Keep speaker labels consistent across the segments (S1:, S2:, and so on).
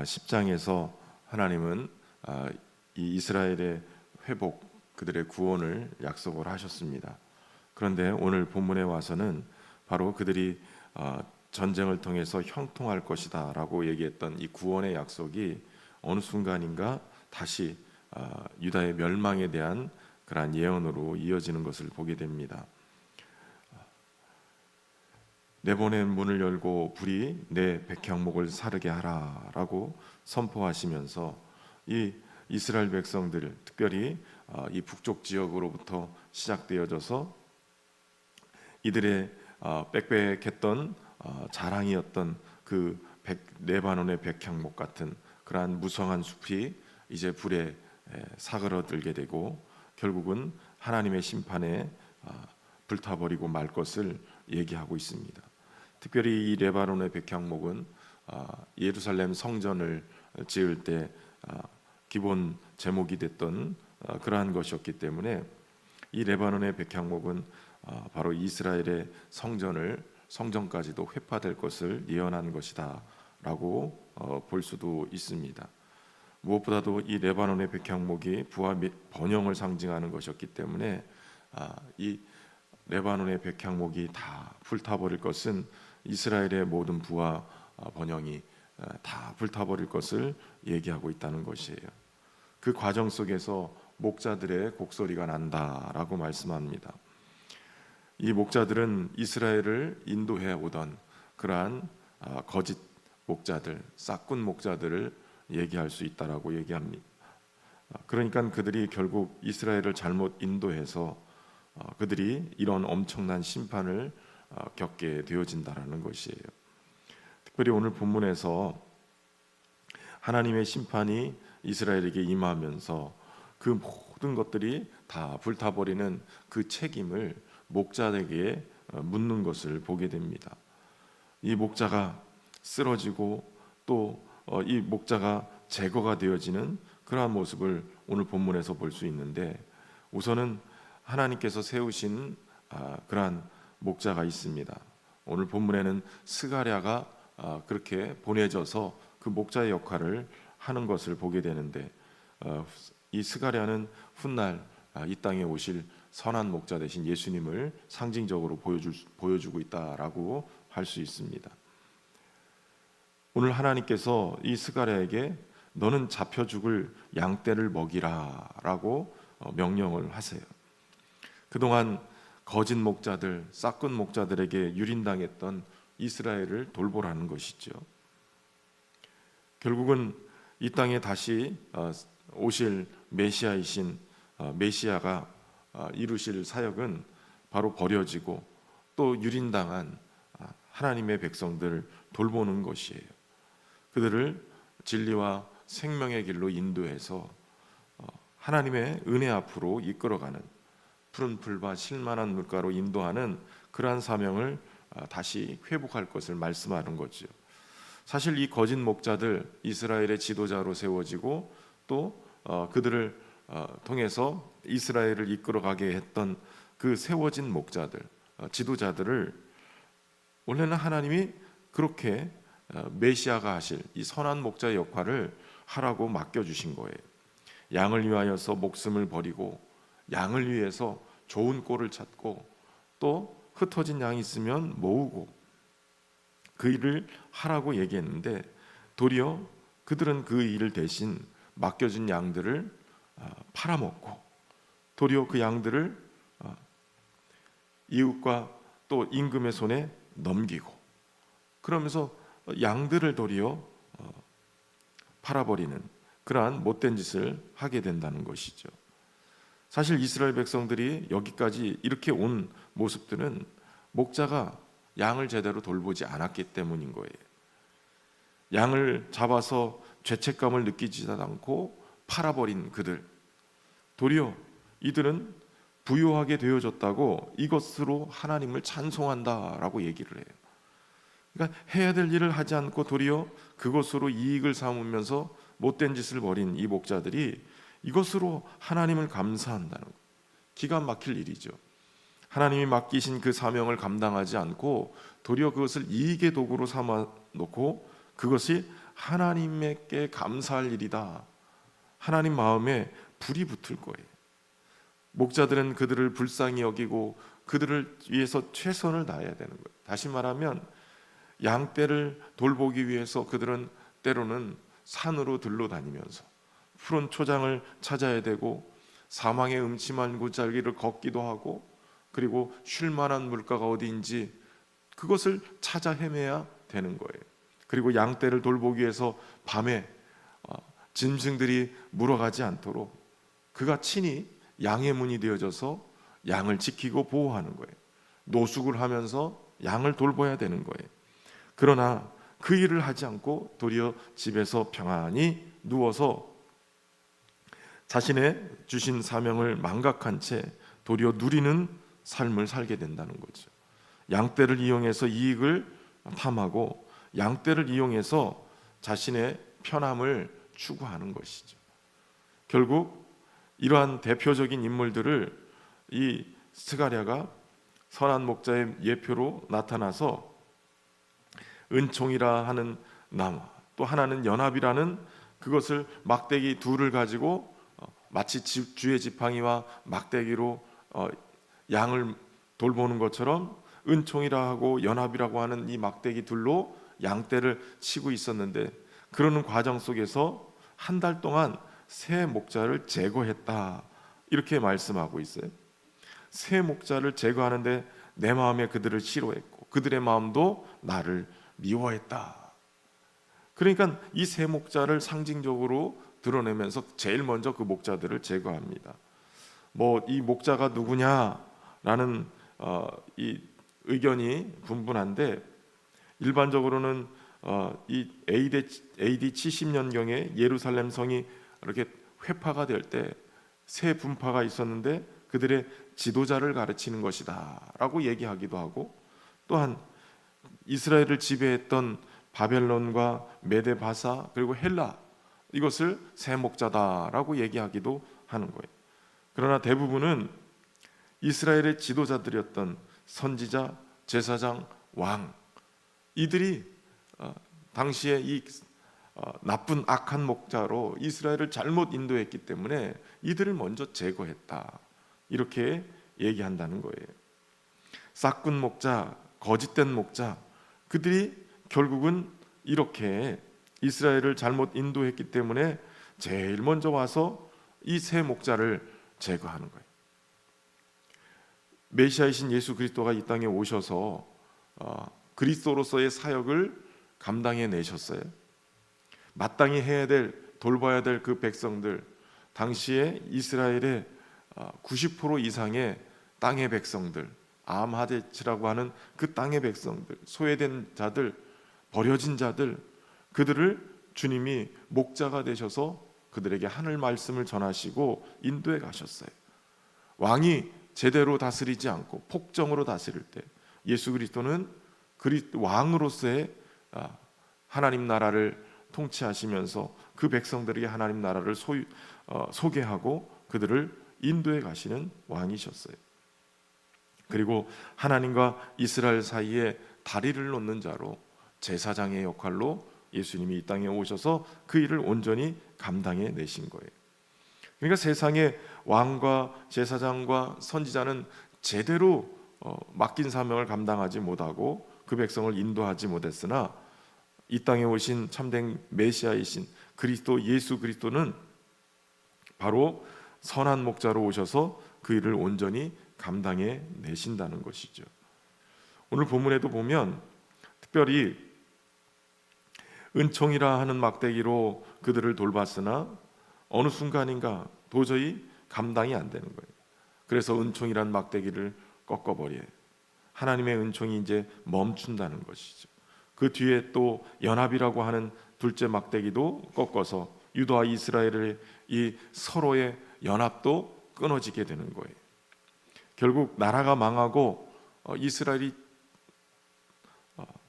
S1: 10장에서 하나님은 이 이스라엘의 회복, 그들의 구원을 약속을 하셨습니다. 그런데 오늘 본문에 와서는 바로 그들이 전쟁을 통해서 형통할 것이다 라고 얘기했던 이 구원의 약속이 어느 순간인가 다시 유다의 멸망에 대한 그러한 예언으로 이어지는 것을 보게 됩니다. 내보낸 문을 열고 불이 내 백향목을 사르게 하라 라고 선포하시면서 이 이스라엘 백성들, 특별히 이 북쪽 지역으로부터 시작되어져서 이들의 빽빽했던 자랑이었던 그 레바논의 백향목 같은 그러한 무성한 숲이 이제 불에 사그러들게 되고 결국은 하나님의 심판에 불타버리고 말 것을 얘기하고 있습니다. 특별히 이 레바논의 백향목은 예루살렘 성전을 지을 때 기본 제목이 됐던 그러한 것이었기 때문에 이 레바논의 백향목은 바로 이스라엘의 성전까지도 회파될 것을 예언한 것이다 라고 볼 수도 있습니다. 무엇보다도 이 레바논의 백향목이 부와 번영을 상징하는 것이었기 때문에 이 레바논의 백향목이 다 불타버릴 것은 이스라엘의 모든 부와 번영이 다 불타버릴 것을 얘기하고 있다는 것이에요. 그 과정 속에서 목자들의 곡소리가 난다라고 말씀합니다. 이 목자들은 이스라엘을 인도해 오던 그러한 거짓 목자들, 싹군 목자들을 얘기할 수 있다라고 얘기합니다. 그러니까 그들이 결국 이스라엘을 잘못 인도해서 그들이 이런 엄청난 심판을 겪게 되어진다라는 것이에요. 특별히 오늘 본문에서 하나님의 심판이 이스라엘에게 임하면서 그 모든 것들이 다 불타버리는 그 책임을 목자에게 묻는 것을 보게 됩니다. 이 목자가 쓰러지고 또 이 목자가 제거가 되어지는 그러한 모습을 오늘 본문에서 볼 수 있는데, 우선은 하나님께서 세우신 그러한 목자가 있습니다. 오늘 본문에는 스가랴가 그렇게 보내져서 그 목자의 역할을 하는 것을 보게 되는데, 이 스가랴는 훗날 이 땅에 오실 선한 목자 되신 예수님을 상징적으로 보여주고 있다라고 할 수 있습니다. 오늘 하나님께서 이 스가랴에게 너는 잡혀 죽을 양떼를 먹이라 라고 명령을 하세요. 그동안 거짓 목자들, 싹군 목자들에게 유린당했던 이스라엘을 돌보라는 것이죠. 결국은 이 땅에 다시 오실 메시아이신 메시아가 이루실 사역은 바로 버려지고 또 유린당한 하나님의 백성들을 돌보는 것이에요. 그들을 진리와 생명의 길로 인도해서 하나님의 은혜 앞으로 이끌어가는, 푸른 풀과 실만한 물가로 인도하는 그러한 사명을 다시 회복할 것을 말씀하는 거죠. 사실 이 거짓 목자들, 이스라엘의 지도자로 세워지고 또 그들을 통해서 이스라엘을 이끌어가게 했던 그 세워진 목자들, 지도자들을 원래는 하나님이 그렇게 메시아가 하실 이 선한 목자의 역할을 하라고 맡겨주신 거예요. 양을 위하여서 목숨을 버리고, 양을 위해서 좋은 꼴을 찾고, 또 흩어진 양이 있으면 모으고, 그 일을 하라고 얘기했는데 도리어 그들은 그 일 대신 맡겨준 양들을 팔아먹고, 도리어 그 양들을 이웃과 또 임금의 손에 넘기고, 그러면서 양들을 도리어 팔아버리는 그러한 못된 짓을 하게 된다는 것이죠. 사실 이스라엘 백성들이 여기까지 이렇게 온 모습들은 목자가 양을 제대로 돌보지 않았기 때문인 거예요. 양을 잡아서 죄책감을 느끼지 않고 팔아버린 그들, 도리어 이들은 부유하게 되어졌다고 이것으로 하나님을 찬송한다라고 얘기를 해요. 그러니까 해야 될 일을 하지 않고 도리어 그것으로 이익을 삼으면서 못된 짓을 벌인 이 목자들이 이것으로 하나님을 감사한다는 것, 기가 막힐 일이죠. 하나님이 맡기신 그 사명을 감당하지 않고 도리어 그것을 이익의 도구로 삼아 놓고 그것이 하나님께 감사할 일이다. 하나님 마음에 불이 붙을 거예요. 목자들은 그들을 불쌍히 여기고 그들을 위해서 최선을 다해야 되는 거예요. 다시 말하면 양떼를 돌보기 위해서 그들은 때로는 산으로 들러다니면서 푸른 초장을 찾아야 되고 사망의 음침한 골짜기를 걷기도 하고, 그리고 쉴 만한 물가가 어디인지 그것을 찾아 헤매야 되는 거예요. 그리고 양떼를 돌보기 위해서 밤에 짐승들이 물어가지 않도록 그가 친히 양의 문이 되어져서 양을 지키고 보호하는 거예요. 노숙을 하면서 양을 돌봐야 되는 거예요. 그러나 그 일을 하지 않고 도리어 집에서 평안히 누워서 자신의 주신 사명을 망각한 채 도리어 누리는 삶을 살게 된다는 거죠. 양떼를 이용해서 이익을 탐하고 양떼를 이용해서 자신의 편함을 추구하는 것이죠. 결국 이러한 대표적인 인물들을 이 스가랴가 선한 목자의 예표로 나타나서 은총이라 하는 나무, 또 하나는 연합이라는 그것을 막대기 둘을 가지고 마치 주의 지팡이와 막대기로 양을 돌보는 것처럼 은총이라 하고 연합이라고 하는 이 막대기 둘로 양떼를 치고 있었는데, 그러는 과정 속에서 한 달 동안 새 목자를 제거했다, 이렇게 말씀하고 있어요. 새 목자를 제거하는데 내 마음에 그들을 싫어했고 그들의 마음도 나를 미워했다. 그러니까 이 새 목자를 상징적으로 드러내면서 제일 먼저 그 목자들을 제거합니다. 이 목자가 누구냐라는 이 의견이 분분한데, 일반적으로는 이 AD 70년경에 예루살렘 성이 이렇게 회파가 될 때 세 분파가 있었는데 그들의 지도자를 가르치는 것이다 라고 얘기하기도 하고, 또한 이스라엘을 지배했던 바벨론과 메데바사 그리고 헬라, 이것을 세 목자다라고 얘기하기도 하는 거예요. 그러나 대부분은 이스라엘의 지도자들이었던 선지자, 제사장, 왕, 이들이 당시에 이 나쁜 악한 목자로 이스라엘을 잘못 인도했기 때문에 이들을 먼저 제거했다, 이렇게 얘기한다는 거예요. 싹군 목자, 거짓된 목자, 그들이 결국은 이렇게 이스라엘을 잘못 인도했기 때문에 제일 먼저 와서 이 새 목자를 제거하는 거예요. 메시아이신 예수 그리스도가 이 땅에 오셔서 그리스도로서의 사역을 감당해 내셨어요. 마땅히 해야 될, 돌봐야 될 그 백성들, 당시에 이스라엘의 90% 이상의 땅의 백성들, 암하데치라고 하는 그 땅의 백성들, 소외된 자들, 버려진 자들, 그들을 주님이 목자가 되셔서 그들에게 하늘 말씀을 전하시고 인도해 가셨어요. 왕이 제대로 다스리지 않고 폭정으로 다스릴 때 예수 그리스도는 왕으로서의 하나님 나라를 통치하시면서 그 백성들에게 하나님 나라를 소개하고 그들을 인도해 가시는 왕이셨어요. 그리고 하나님과 이스라엘 사이에 다리를 놓는 자로 제사장의 역할로 예수님이 이 땅에 오셔서 그 일을 온전히 감당해 내신 거예요. 그러니까 세상의 왕과 제사장과 선지자는 제대로 맡긴 사명을 감당하지 못하고 그 백성을 인도하지 못했으나, 이 땅에 오신 참된 메시아이신 그리스도 예수 그리스도는 바로 선한 목자로 오셔서 그 일을 온전히 감당해 내신다는 것이죠. 오늘 본문에도 보면 특별히 은총이라 하는 막대기로 그들을 돌봤으나 어느 순간인가 도저히 감당이 안 되는 거예요. 그래서 은총이란 막대기를 꺾어버려요. 하나님의 은총이 이제 멈춘다는 것이죠. 그 뒤에 또 연합이라고 하는 둘째 막대기도 꺾어서 유다와 이스라엘의 이 서로의 연합도 끊어지게 되는 거예요. 결국 나라가 망하고 이스라엘이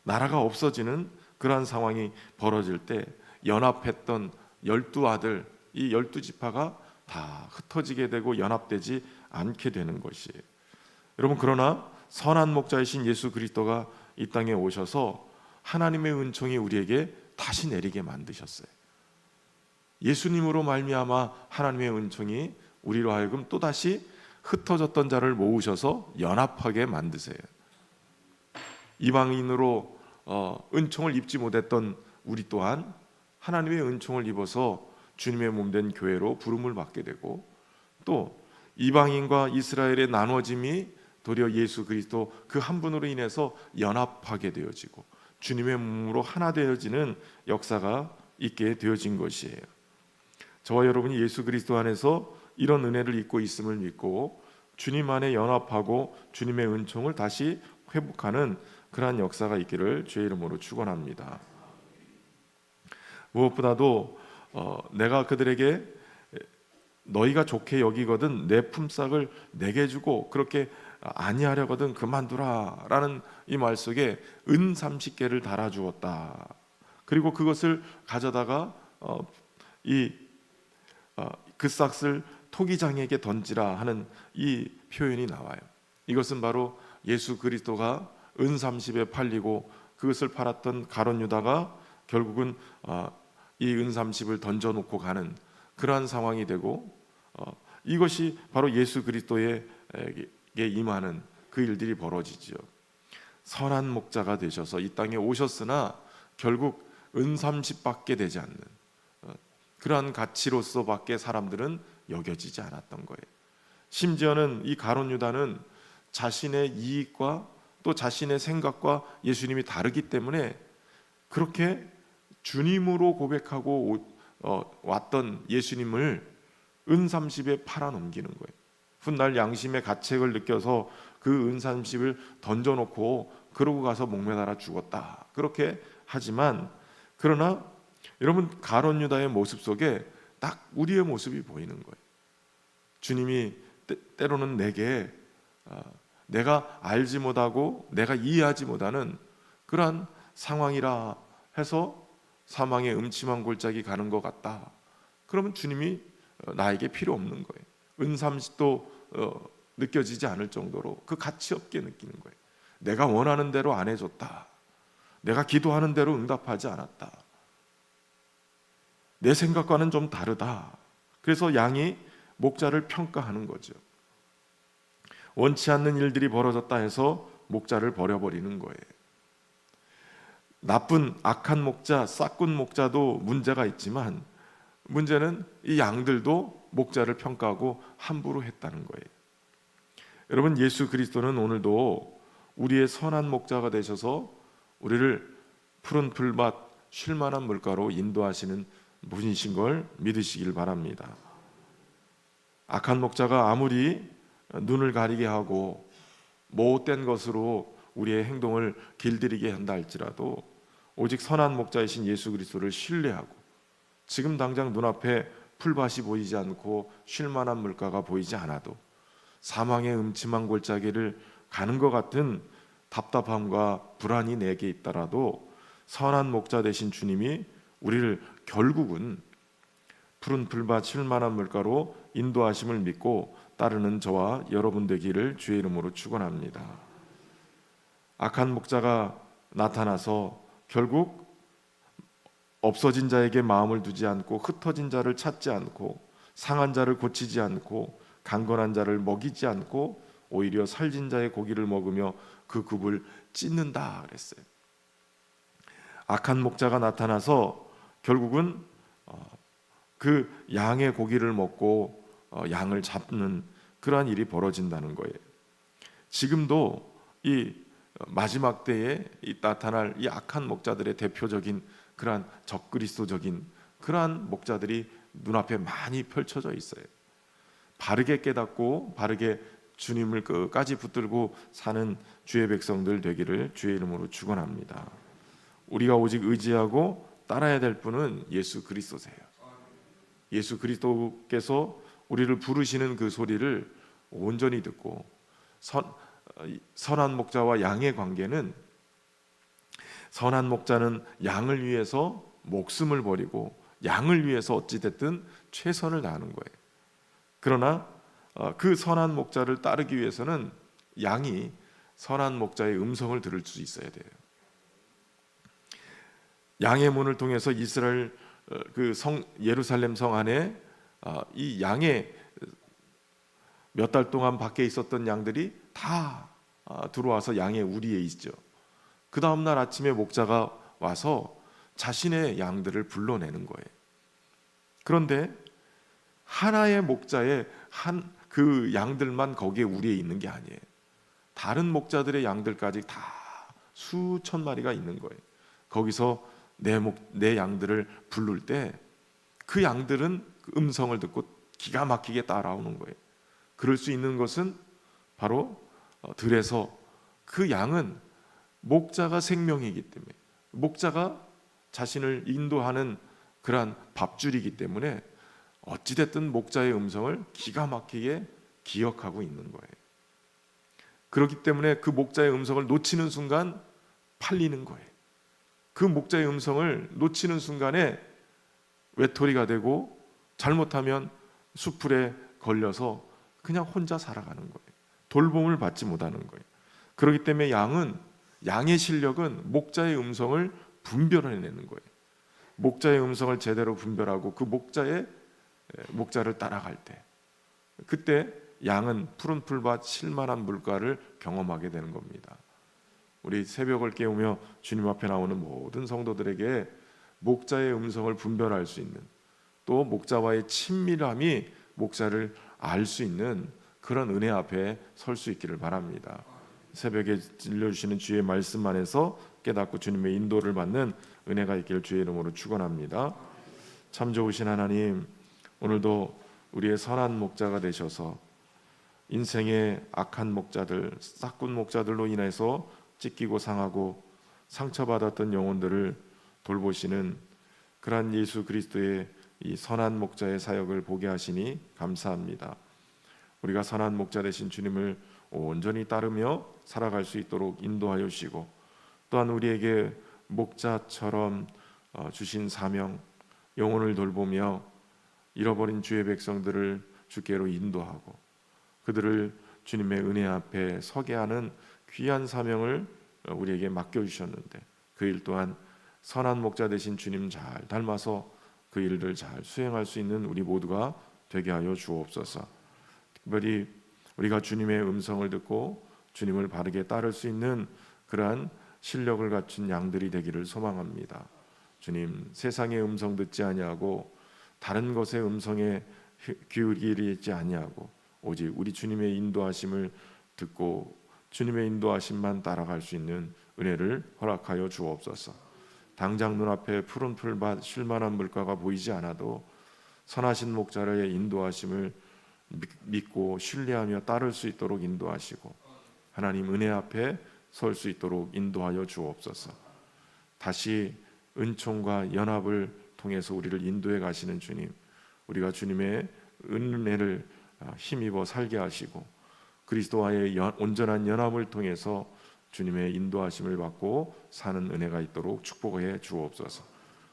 S1: 나라가 없어지는 그러한 상황이 벌어질 때 연합했던 12아들, 이 12지파가 다 흩어지게 되고 연합되지 않게 되는 것이에요. 여러분, 그러나 선한 목자이신 예수 그리스도가 이 땅에 오셔서 하나님의 은총이 우리에게 다시 내리게 만드셨어요. 예수님으로 말미암아 하나님의 은총이 우리로 하여금 또다시 흩어졌던 자를 모으셔서 연합하게 만드세요. 이방인으로 은총을 입지 못했던 우리 또한 하나님의 은총을 입어서 주님의 몸된 교회로 부름을 받게 되고, 또 이방인과 이스라엘의 나눠짐이 도리어 예수 그리스도 그 한 분으로 인해서 연합하게 되어지고 주님의 몸으로 하나 되어지는 역사가 있게 되어진 것이에요. 저와 여러분이 예수 그리스도 안에서 이런 은혜를 입고 있음을 믿고 주님 안에 연합하고 주님의 은총을 다시 회복하는 그러한 역사가 있기를 주의 이름으로 축원합니다. 무엇보다도 내가 그들에게 너희가 좋게 여기거든 내 품삯을 내게 주고 그렇게 아니하려거든 그만두라 라는 이 말 속에 은 30개를 달아주었다. 그리고 그것을 가져다가 그 싹을 토기장에게 던지라 하는 이 표현이 나와요. 이것은 바로 예수 그리스도가 은 30에 팔리고 그것을 팔았던 가룟 유다가 결국은 이 은 30을 던져놓고 가는 그러한 상황이 되고, 이것이 바로 예수 그리스도에게 임하는 그 일들이 벌어지죠. 선한 목자가 되셔서 이 땅에 오셨으나 결국 은 30밖에 되지 않는 그러한 가치로서밖에 사람들은 여겨지지 않았던 거예요. 심지어는 이 가룟 유다는 자신의 이익과 또 자신의 생각과 예수님이 다르기 때문에 그렇게 주님으로 고백하고 왔던 예수님을 은 30에 팔아넘기는 거예요. 훗날 양심의 가책을 느껴서 그 은 30을 던져놓고 그러고 가서 목매달아 죽었다. 그렇게 하지만, 그러나 여러분, 가룟 유다의 모습 속에 딱 우리의 모습이 보이는 거예요. 주님이 때로는 내게 내가 알지 못하고 내가 이해하지 못하는 그러한 상황이라 해서 사망의 음침한 골짜기 가는 것 같다. 그러면 주님이 나에게 필요 없는 거예요. 은 30도 느껴지지 않을 정도로 그 가치 없게 느끼는 거예요. 내가 원하는 대로 안 해줬다. 내가 기도하는 대로 응답하지 않았다. 내 생각과는 좀 다르다. 그래서 양이 목자를 평가하는 거죠. 원치 않는 일들이 벌어졌다 해서 목자를 버려버리는 거예요. 나쁜 악한 목자, 싹군 목자도 문제가 있지만 문제는 이 양들도 목자를 평가하고 함부로 했다는 거예요. 여러분, 예수 그리스도는 오늘도 우리의 선한 목자가 되셔서 우리를 푸른 풀밭 쉴만한 물가로 인도하시는 분이신 걸 믿으시길 바랍니다. 악한 목자가 아무리 눈을 가리게 하고 못된 것으로 우리의 행동을 길들이게 한다 할지라도 오직 선한 목자이신 예수 그리스도를 신뢰하고 지금 당장 눈앞에 풀밭이 보이지 않고 쉴만한 물가가 보이지 않아도 사망의 음침한 골짜기를 가는 것 같은 답답함과 불안이 내게 있더라도 선한 목자 되신 주님이 우리를 결국은 푸른 풀밭 쉴만한 물가로 인도하심을 믿고 따르는 저와 여러분 되기를 주의 이름으로 축원합니다. 악한 목자가 나타나서 결국 없어진 자에게 마음을 두지 않고 흩어진 자를 찾지 않고 상한 자를 고치지 않고 강건한 자를 먹이지 않고 오히려 살진 자의 고기를 먹으며 그 굽을 찢는다 그랬어요. 악한 목자가 나타나서 결국은 그 양의 고기를 먹고 양을 잡는 그러한 일이 벌어진다는 거예요. 지금도 이 마지막 때에 나타날 이 악한 목자들의 대표적인 그러한 적그리스도적인 그러한 목자들이 눈앞에 많이 펼쳐져 있어요. 바르게 깨닫고 바르게 주님을 끝까지 붙들고 사는 주의 백성들 되기를 주의 이름으로 축원합니다. 우리가 오직 의지하고 따라야 될 분은 예수 그리스도세요. 예수 그리스도께서 우리를 부르시는 그 소리를 온전히 듣고 선한 목자와 양의 관계는 선한 목자는 양을 위해서 목숨을 버리고 양을 위해서 어찌됐든 최선을 다하는 거예요. 그러나 그 선한 목자를 따르기 위해서는 양이 선한 목자의 음성을 들을 수 있어야 돼요. 양의 문을 통해서 이스라엘 그 성 예루살렘 성 안에 이 양의 몇 달 동안 밖에 있었던 양들이 다 들어와서 양의 우리에 있죠. 그 다음 날 아침에 목자가 와서 자신의 양들을 불러내는 거예요. 그런데 하나의 목자의 그 양들만 거기에 우리에 있는 게 아니에요. 다른 목자들의 양들까지 다 수천 마리가 있는 거예요. 거기서 내 양들을 부를 때 그 양들은 그 음성을 듣고 기가 막히게 따라오는 거예요. 그럴 수 있는 것은 바로 들에서 그 양은 목자가 생명이기 때문에, 목자가 자신을 인도하는 그러한 밥줄이기 때문에 어찌됐든 목자의 음성을 기가 막히게 기억하고 있는 거예요. 그렇기 때문에 그 목자의 음성을 놓치는 순간 팔리는 거예요. 그 목자의 음성을 놓치는 순간에 외톨이가 되고 잘못하면 수풀에 걸려서 그냥 혼자 살아가는 거예요. 돌봄을 받지 못하는 거예요. 그렇기 때문에 양의 실력은 목자의 음성을 분별해내는 거예요. 목자의 음성을 제대로 분별하고 그 목자를 따라갈 때, 그때 양은 푸른 풀밭 쉴만한 물가를 경험하게 되는 겁니다. 우리 새벽을 깨우며 주님 앞에 나오는 모든 성도들에게 목자의 음성을 분별할 수 있는, 또 목자와의 친밀함이 목자를 알 수 있는 그런 은혜 앞에 설 수 있기를 바랍니다. 새벽에 들려주시는 주의 말씀 안에서 깨닫고 주님의 인도를 받는 은혜가 있기를 주의 이름으로 축원합니다. 참 좋으신 하나님, 오늘도 우리의 선한 목자가 되셔서 인생의 악한 목자들, 싹군 목자들로 인해서 찢기고 상하고 상처받았던 영혼들을 돌보시는 그러한 예수 그리스도의 이 선한 목자의 사역을 보게 하시니 감사합니다. 우리가 선한 목자 되신 주님을 온전히 따르며 살아갈 수 있도록 인도하여 주시고, 또한 우리에게 목자처럼 주신 사명, 영혼을 돌보며 잃어버린 주의 백성들을 주께로 인도하고 그들을 주님의 은혜 앞에 서게 하는 귀한 사명을 우리에게 맡겨주셨는데, 그 일 또한 선한 목자 되신 주님 잘 닮아서 그 일을 잘 수행할 수 있는 우리 모두가 되게 하여 주옵소서. 특별히 우리가 주님의 음성을 듣고 주님을 바르게 따를 수 있는 그러한 실력을 갖춘 양들이 되기를 소망합니다. 주님, 세상의 음성 듣지 아니하고 다른 것의 음성에 기울이지 아니하고 오직 우리 주님의 인도하심을 듣고 주님의 인도하심만 따라갈 수 있는 은혜를 허락하여 주옵소서. 당장 눈앞에 푸른 풀밭 쉴만한 물가가 보이지 않아도 선하신 목자의 인도하심을 믿고 신뢰하며 따를 수 있도록 인도하시고 하나님 은혜 앞에 설 수 있도록 인도하여 주옵소서. 다시 은총과 연합을 통해서 우리를 인도해 가시는 주님, 우리가 주님의 은혜를 힘입어 살게 하시고 그리스도와의 온전한 연합을 통해서 주님의 인도하심을 받고 사는 은혜가 있도록 축복해 주옵소서.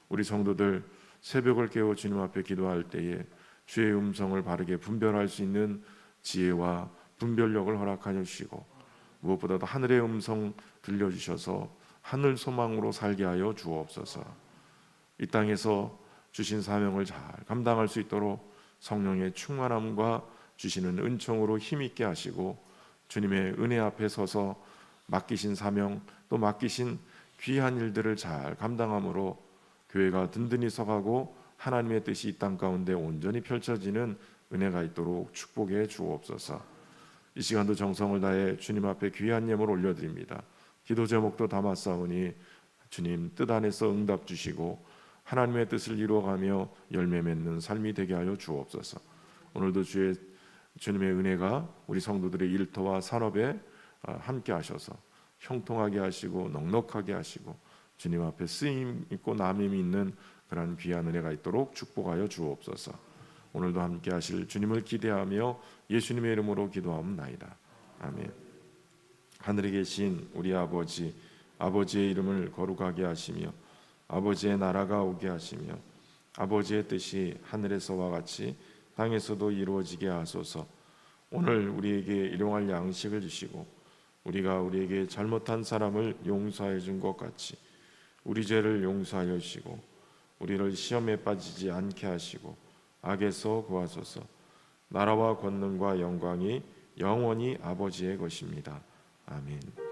S1: 우리 성도들 새벽을 깨워 주님 앞에 기도할 때에 주의 음성을 바르게 분별할 수 있는 지혜와 분별력을 허락하여 주시고, 무엇보다도 하늘의 음성 들려주셔서 하늘 소망으로 살게 하여 주옵소서. 이 땅에서 주신 사명을 잘 감당할 수 있도록 성령의 충만함과 주시는 은총으로 힘있게 하시고 주님의 은혜 앞에 서서 맡기신 사명 또 맡기신 귀한 일들을 잘 감당함으로 교회가 든든히 서가고 하나님의 뜻이 이 땅 가운데 온전히 펼쳐지는 은혜가 있도록 축복해 주옵소서. 이 시간도 정성을 다해 주님 앞에 귀한 예물 올려드립니다. 기도 제목도 담았사오니 주님 뜻 안에서 응답 주시고 하나님의 뜻을 이루어가며 열매 맺는 삶이 되게 하여 주옵소서. 오늘도 주님의 은혜가 우리 성도들의 일터와 산업에 함께 하셔서 형통하게 하시고 넉넉하게 하시고 주님 앞에 쓰임 있고 남임 있는 그런 귀한 은혜가 있도록 축복하여 주옵소서. 오늘도 함께 하실 주님을 기대하며 예수님의 이름으로 기도하옵나이다. 아멘. 하늘에 계신 우리 아버지, 아버지의 이름을 거룩하게 하시며 아버지의 나라가 오게 하시며 아버지의 뜻이 하늘에서와 같이 땅에서도 이루어지게 하소서. 오늘 우리에게 일용할 양식을 주시고 우리가 우리에게 잘못한 사람을 용서해 준 것 같이 우리 죄를 용서하여 주시고 우리를 시험에 빠지지 않게 하시고 악에서 구하소서. 나라와 권능과 영광이 영원히 아버지의 것입니다. 아멘.